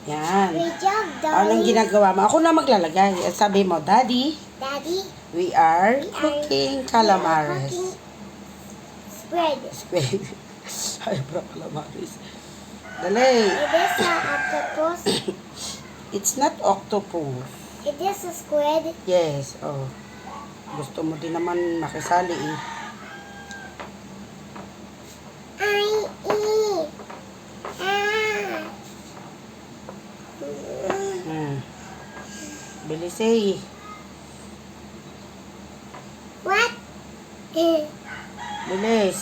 Yan. Great job, Daddy. Anong ginagawa mo? Ako na maglalagay. Sabi mo, Daddy, Daddy, we are cooking calamares. cooking spread. Squid. Ay, bro, calamares. Dali. It is a octopus. It's not octopus. It is a squid. Yes, oh. Gusto mo din naman makisali eh. Bilis eh. What? Bilis.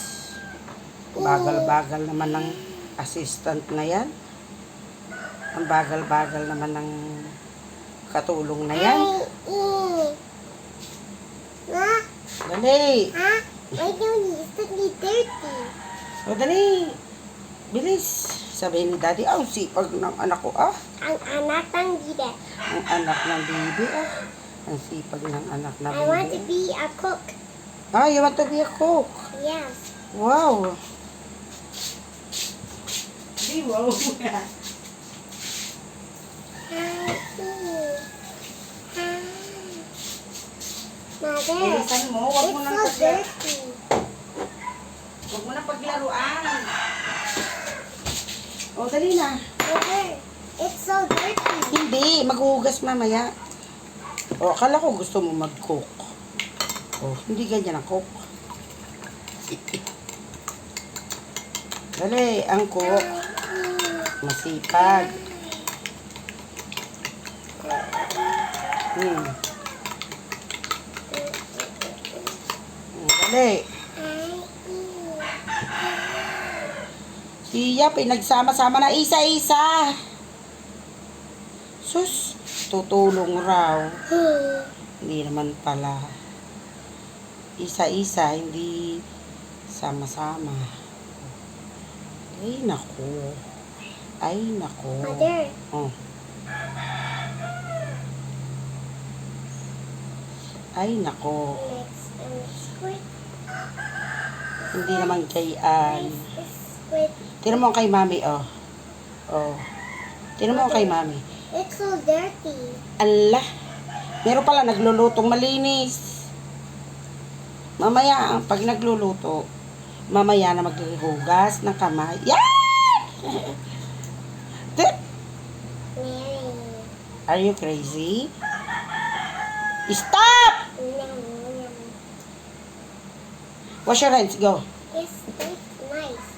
Bagal-bagal naman ng assistant na yan. Ang bagal-bagal naman ng katulong na yan. Dali. Huh? Why don't you suddenly dirty? O dali. Bilis. Sabihin ni Daddy, ang sipag ng anak ko ah. Ang anak ng gida. Ang anak ng baby ah. Ang sipag ng anak na I baby. want to be a cook. Ah, you want to be a cook? Yes. Wow. Di wow. Mother, Bilisan mo, wag mo it's nang so paglaruan. dirty. Wag mo nang paglaruan. O, dali na. Mother, it's so dirty. Hindi, maghuhugas mamaya. O, akala ko gusto mo mag-cook. O, hindi ganyan ang cook. Dali, ang cook. Masipag. Dali. Siya, pinagsama-sama na isa-isa. Sus, tutulong raw. Hindi naman pala. Isa-isa, hindi sama-sama. Ay, naku. Ay, naku. Mother, Oh. Ay, nako. next squid. Hindi naman kay Squid. Tinan mo kay Mami, oh. Oh. Tinan mo kay Mami. It's so dirty. Allah. Meron pala naglulutong malinis. Mamaya, pag nagluluto, mamaya na maghuhugas ng kamay. Yan! Mary. Are you crazy? Stop! Wash your hands. Go. Yes, that's nice.